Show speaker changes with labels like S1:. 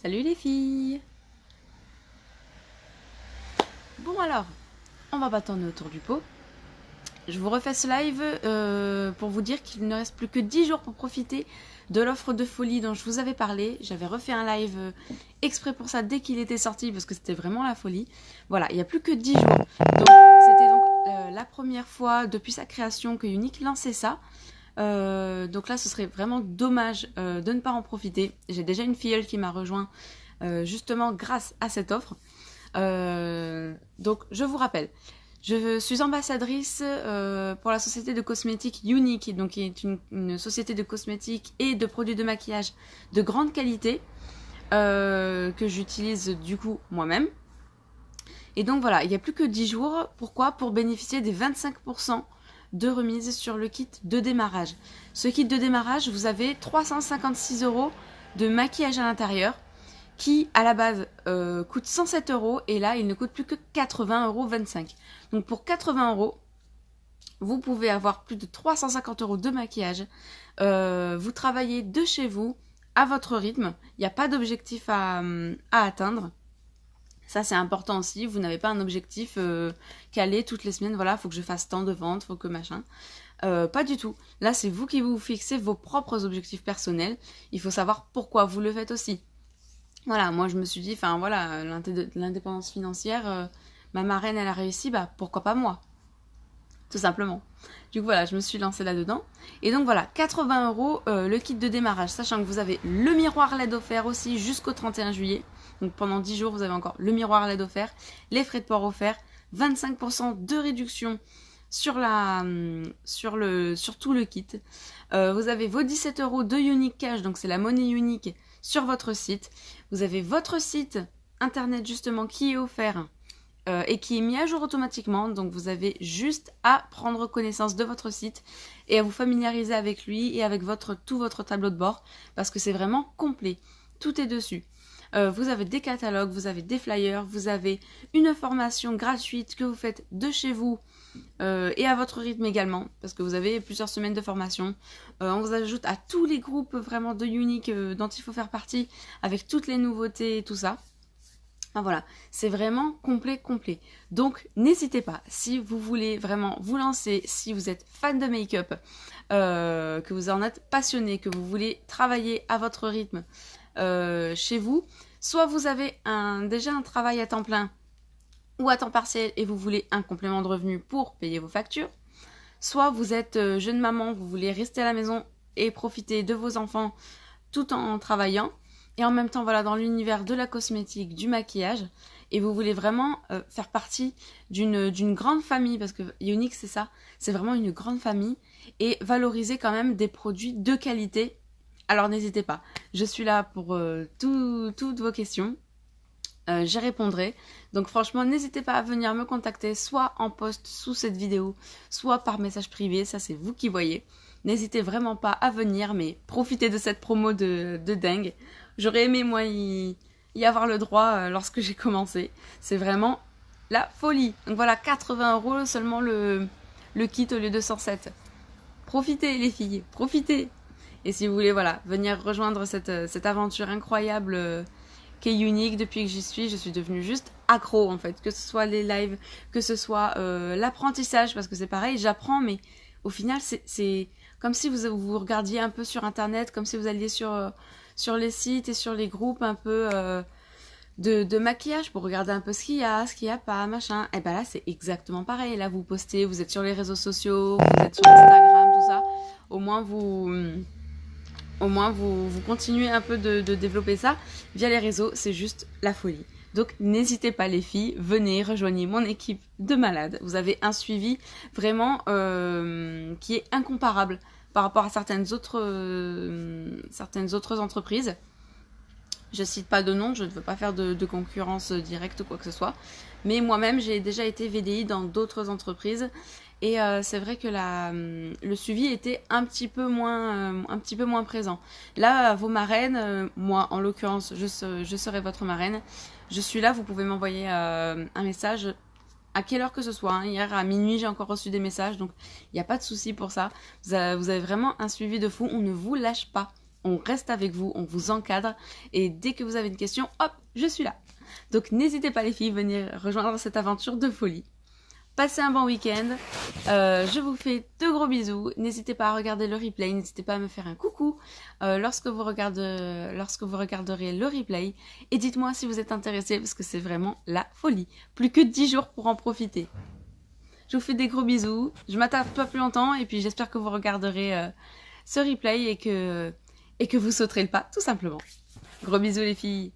S1: Salut les filles. Bon alors, on va pas tourner autour du pot. Je vous refais ce live pour vous dire qu'il ne reste plus que 10 jours pour profiter de l'offre de folie dont je vous avais parlé. J'avais refait un live exprès pour ça dès qu'il était sorti parce que c'était vraiment la folie. Voilà, il n'y a plus que 10 jours. Donc c'était donc la première fois depuis sa création que Unique lançait ça. Donc là ce serait vraiment dommage de ne pas en profiter. J'ai déjà une filleule qui m'a rejoint justement grâce à cette offre. Donc je vous rappelle, je suis ambassadrice pour la société de cosmétiques Unique, donc qui est une société de cosmétiques et de produits de maquillage de grande qualité que j'utilise du coup moi-même. Et donc voilà, il n'y a plus que 10 jours. Pourquoi? Pour bénéficier des 25% de remise sur le kit de démarrage. Ce kit de démarrage, vous avez 356 € de maquillage à l'intérieur qui à la base coûte 107 € et là il ne coûte plus que 80,25 €. Donc pour 80 €, vous pouvez avoir plus de 350 € de maquillage. Vous travaillez de chez vous à votre rythme. Il n'y a pas d'objectif à atteindre. Ça c'est important aussi, vous n'avez pas un objectif calé toutes les semaines, voilà, faut que je fasse tant de ventes, faut que machin. Pas du tout. Là c'est vous qui vous fixez vos propres objectifs personnels. Il faut savoir pourquoi vous le faites aussi. Voilà, moi je me suis dit, enfin voilà, l'indépendance financière, ma marraine elle a réussi, bah pourquoi pas moi? Tout simplement. Du coup voilà, je me suis lancée là-dedans. Et donc voilà, 80 € le kit de démarrage, sachant que vous avez le miroir LED offert aussi jusqu'au 31 juillet. Donc pendant 10 jours, vous avez encore le miroir LED offert, les frais de port offerts, 25% de réduction sur tout le kit. Vous avez vos 17 € de Unique Cash, donc c'est la monnaie unique sur votre site. Vous avez votre site internet justement qui est offert et qui est mis à jour automatiquement. Donc vous avez juste à prendre connaissance de votre site et à vous familiariser avec lui et avec tout votre tableau de bord parce que c'est vraiment complet. Tout est dessus. Vous avez des catalogues, vous avez des flyers, vous avez une formation gratuite que vous faites de chez vous et à votre rythme également, parce que vous avez plusieurs semaines de formation. On vous ajoute à tous les groupes vraiment de Unique dont il faut faire partie, avec toutes les nouveautés et tout ça. Enfin, voilà, c'est vraiment complet. Donc n'hésitez pas, si vous voulez vraiment vous lancer, si vous êtes fan de make-up, que vous en êtes passionné, que vous voulez travailler à votre rythme chez vous, soit vous avez déjà un travail à temps plein ou à temps partiel et vous voulez un complément de revenu pour payer vos factures, soit vous êtes jeune maman, vous voulez rester à la maison et profiter de vos enfants tout en travaillant et en même temps voilà dans l'univers de la cosmétique, du maquillage et vous voulez vraiment faire partie d'une grande famille parce que Unique c'est ça, c'est vraiment une grande famille et valoriser quand même des produits de qualité. Alors n'hésitez pas, je suis là pour toutes vos questions, j'y répondrai. Donc franchement, n'hésitez pas à venir me contacter, soit en post sous cette vidéo, soit par message privé, ça c'est vous qui voyez. N'hésitez vraiment pas à venir, mais profitez de cette promo de dingue. J'aurais aimé moi y avoir le droit lorsque j'ai commencé. C'est vraiment la folie. Donc voilà, 80 € seulement le kit au lieu de 107. Profitez les filles, profitez. Et si vous voulez voilà, venir rejoindre cette aventure incroyable qu'est Unique, depuis que j'y suis, je suis devenue juste accro en fait. Que ce soit les lives, que ce soit l'apprentissage, parce que c'est pareil, j'apprends, mais au final c'est comme si vous regardiez un peu sur internet, comme si vous alliez sur les sites et sur les groupes un peu de maquillage pour regarder un peu ce qu'il y a pas, machin. Et ben là c'est exactement pareil. Là vous postez, vous êtes sur les réseaux sociaux, vous êtes sur Instagram, tout ça. Au moins vous continuez un peu de développer ça via les réseaux, c'est juste la folie. Donc n'hésitez pas les filles, venez, rejoignez mon équipe de malades. Vous avez un suivi vraiment qui est incomparable par rapport à certaines autres entreprises. Je cite pas de nom, je ne veux pas faire de concurrence directe ou quoi que ce soit. Mais moi-même, j'ai déjà été VDI dans d'autres entreprises. Et c'est vrai que le suivi était un petit peu moins présent. Là, vos marraines, moi en l'occurrence, je serai votre marraine. Je suis là, vous pouvez m'envoyer un message à quelle heure que ce soit. Hein. Hier à minuit, j'ai encore reçu des messages, donc il n'y a pas de souci pour ça. Vous avez vraiment un suivi de fou, on ne vous lâche pas. on reste avec vous, on vous encadre et dès que vous avez une question, hop, je suis là. Donc n'hésitez pas les filles, venir rejoindre cette aventure de folie. Passez un bon week-end, je vous fais de gros bisous, n'hésitez pas à regarder le replay, n'hésitez pas à me faire un coucou lorsque vous regarderez le replay et dites-moi si vous êtes intéressés parce que c'est vraiment la folie. Plus que 10 jours pour en profiter. Je vous fais des gros bisous, je m'attarde pas plus longtemps et puis j'espère que vous regarderez ce replay et que vous sauterez le pas tout simplement. Gros bisous les filles.